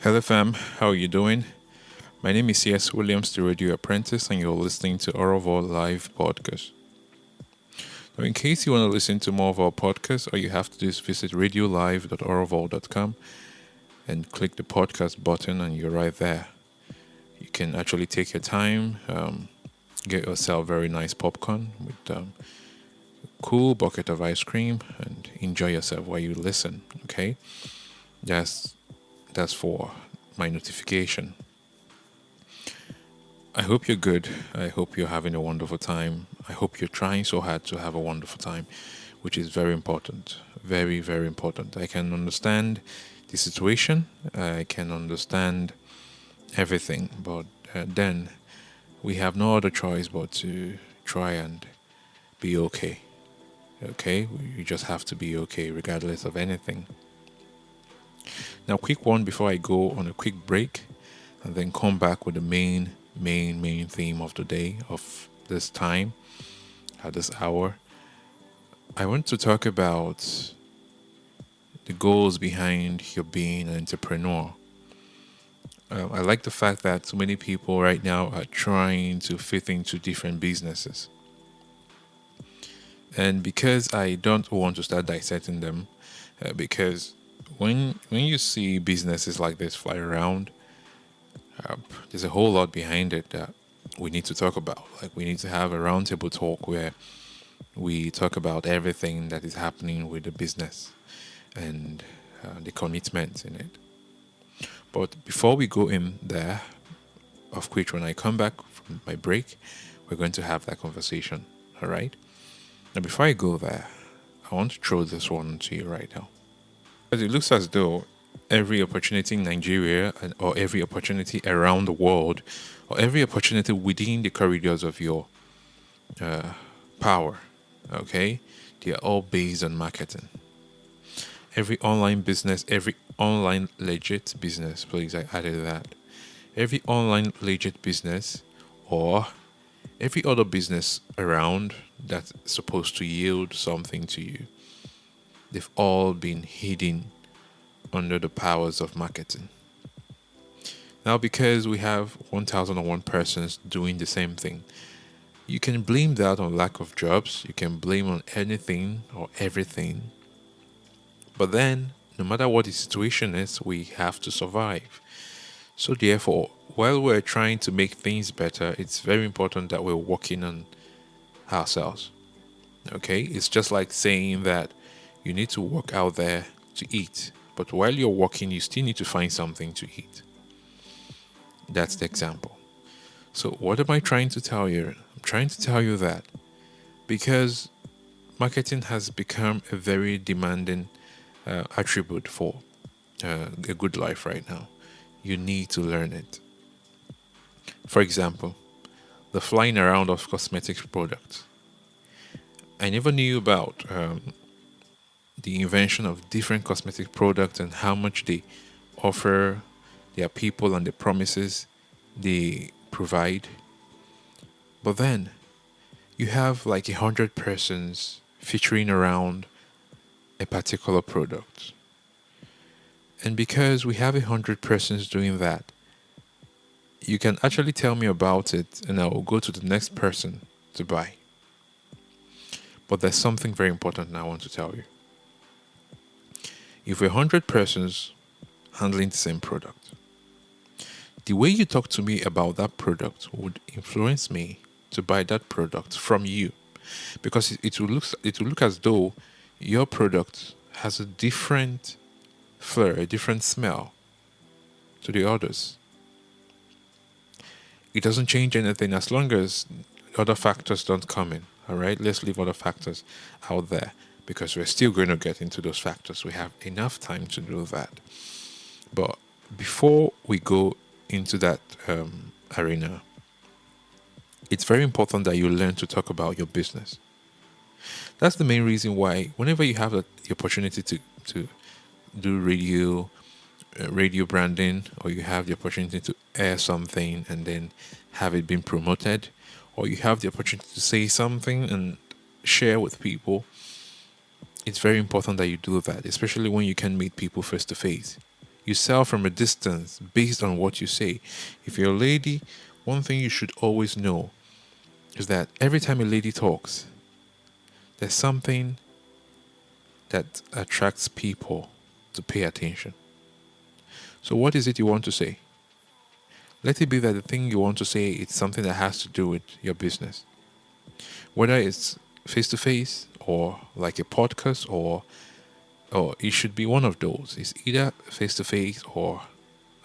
Hello, fam. How are you doing? My name is C.S. Williams, the radio apprentice, and you're listening to Oroville Live Podcast. Now, in case you want to listen to more of our podcasts, all you have to do is visit radiolive.oroville.com and click the podcast button, and you're right there. You can actually take your time, get yourself very nice popcorn with cool bucket of ice cream, and enjoy yourself while you listen. Okay, that's for my notification. I hope you're good. I hope you're having a wonderful time. I hope you're trying so hard to have a wonderful time, which is very important. Very, very important. I can understand the situation. I can understand everything. But then we have no other choice but to try and be okay. Okay? You just have to be okay regardless of anything. Now, quick one before I go on a quick break and then come back with the main theme of the day, of this time, at this hour. I want to talk about the goals behind your being an entrepreneur. I like the fact that so many people right now are trying to fit into different businesses. And because I don't want to start dissecting them, because when you see businesses like this fly around, there's a whole lot behind it that we need to talk about. Like, we need to have a roundtable talk where we talk about everything that is happening with the business and the commitment in it. But before we go in there, of which when I come back from my break, we're going to have that conversation. All right? Now, before I go there, I want to throw this one to you right now. Because it looks as though every opportunity in Nigeria or every opportunity around the world or every opportunity within the corridors of your power, okay, they are all based on marketing. Every online business, every online legit business, please, I added that. Every online legit business or every other business around that's supposed to yield something to you, they've all been hidden under the powers of marketing. Now, because we have 1001 persons doing the same thing, you can blame that on lack of jobs, you can blame on anything or everything. But then, no matter what the situation is, we have to survive. So, therefore, while we're trying to make things better, it's very important that we're working on ourselves. Okay? It's just like saying that you need to work out there to eat. But while you're working, you still need to find something to eat. That's the example. So, what am I trying to tell you? I'm trying to tell you that because marketing has become a very demanding attribute for a good life right now, you need to learn it. For example, the flying around of cosmetic products. I never knew about the invention of different cosmetic products and how much they offer their people and the promises they provide. But then you have like 100 persons featuring around a particular product. And because we have 100 persons doing that, you can actually tell me about it and I will go to the next person to buy. But there's something very important now I want to tell you. If we're 100 persons handling the same product, the way you talk to me about that product would influence me to buy that product from you, because it will look as though your product has a different flair, a different smell to the others. It doesn't change anything as long as other factors don't come in. All right, let's leave other factors out there because we're still going to get into those factors. We have enough time to do that. But before we go into that arena, it's very important that you learn to talk about your business. That's the main reason why whenever you have the opportunity to do radio branding, or you have the opportunity to air something and then have it being promoted, or you have the opportunity to say something and share with people, it's very important that you do that, especially when you can meet people face to face. You sell from a distance based on what you say. If you're a lady, one thing you should always know is that every time a lady talks, there's something that attracts people to pay attention. So, what is it you want to say? Let it be that the thing you want to say is something that has to do with your business, whether it's face to face or like a podcast, or it should be one of those. It's either face to face or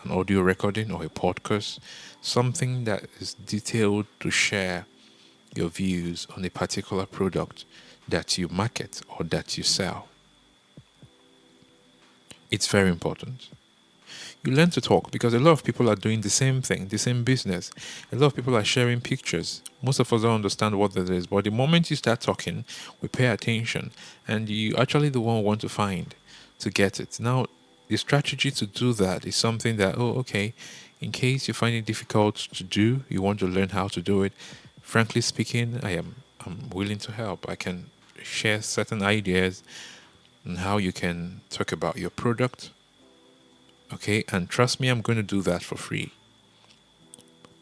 an audio recording or a podcast, something that is detailed to share your views on a particular product that you market or that you sell. It's very important. You learn to talk because a lot of people are doing the same thing, the same business. A lot of people are sharing pictures. Most of us don't understand what that is, but the moment you start talking, we pay attention, and you actually the one who want to find to get it. Now, the strategy to do that is something that, oh, okay, in case you find it difficult to do, you want to learn how to do it. Frankly speaking, I'm willing to help. I can share certain ideas on how you can talk about your product. Okay, and trust me, I'm going to do that for free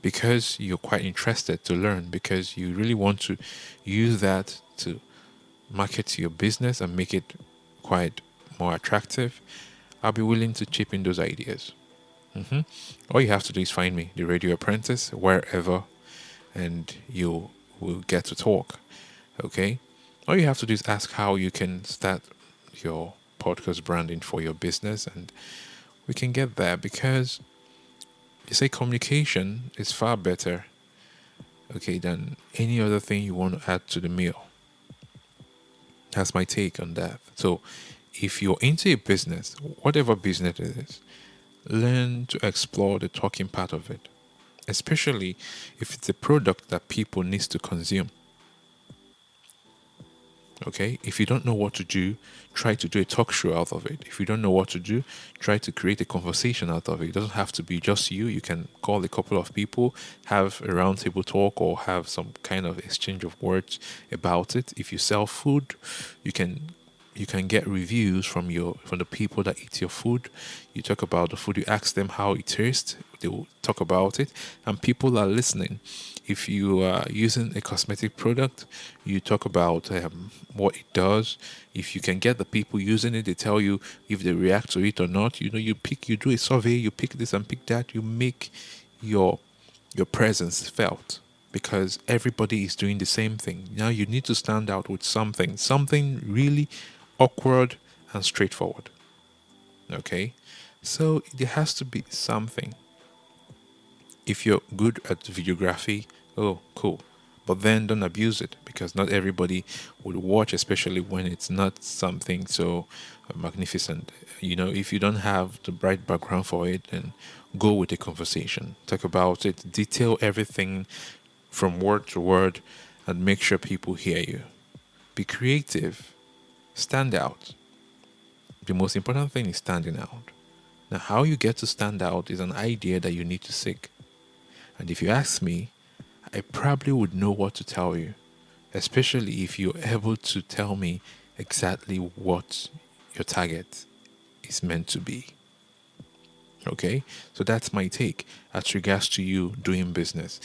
because you're quite interested to learn, because you really want to use that to market your business and make it quite more attractive. I'll be willing to chip in those ideas. All you have to do is find me, the Radio Apprentice, wherever, and you will get to talk. Okay, all you have to do is ask how you can start your podcast branding for your business, and we can get there, because you say communication is far better, okay, than any other thing you want to add to the meal. That's my take on that. So if you're into a business, whatever business it is, learn to explore the talking part of it, especially if it's a product that people needs to consume. Okay, if you don't know what to do, try to do a talk show out of it. If you don't know what to do, try to create a conversation out of it. It doesn't have to be just you. You can call a couple of people, have a roundtable talk, or have some kind of exchange of words about it. If you sell food, you can get reviews from the people that eat your food. You talk about the food, you ask them how it tastes, they will talk about it, and people are listening. If you are using a cosmetic product, you talk about what it does. If you can get the people using it, they tell you if they react to it or not. You do a survey, you pick this and pick that. You make your presence felt, because everybody is doing the same thing. Now you need to stand out with something really awkward and straightforward. Okay, so there has to be something. If you're good at videography, oh, cool. But then don't abuse it, because not everybody would watch, especially when it's not something so magnificent. If you don't have the bright background for it, then go with a conversation. Talk about it, detail everything from word to word, and make sure people hear you. Be creative, stand out. The most important thing is standing out. Now, how you get to stand out is an idea that you need to seek. And if you ask me, I probably would know what to tell you, especially if you're able to tell me exactly what your target is meant to be. Okay? So that's my take as regards to you doing business.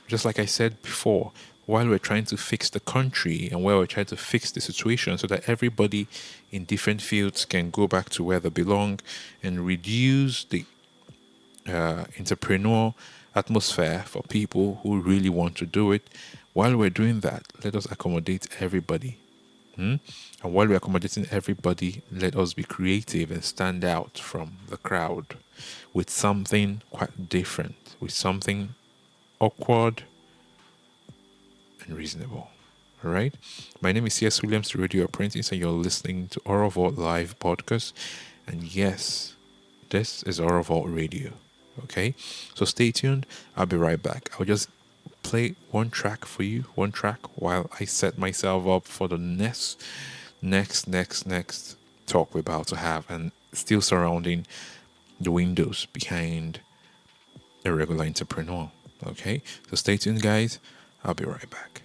Just like I said before, while we're trying to fix the country and while we're trying to fix the situation so that everybody in different fields can go back to where they belong and reduce the entrepreneurial atmosphere for people who really want to do it. While we're doing that, let us accommodate everybody. And while we're accommodating everybody, let us be creative and stand out from the crowd with something quite different, with something awkward and reasonable. All right. My name is C.S. Williams, the Radio Apprentice, and you're listening to Oral Vault Live Podcast. And yes, this is Oral Vault Radio. Okay, so stay tuned. I'll be right back. I'll just play one track for you, while I set myself up for the next talk we're about to have, and still surrounding the windows behind a regular entrepreneur. Okay, so stay tuned, guys. I'll be right back.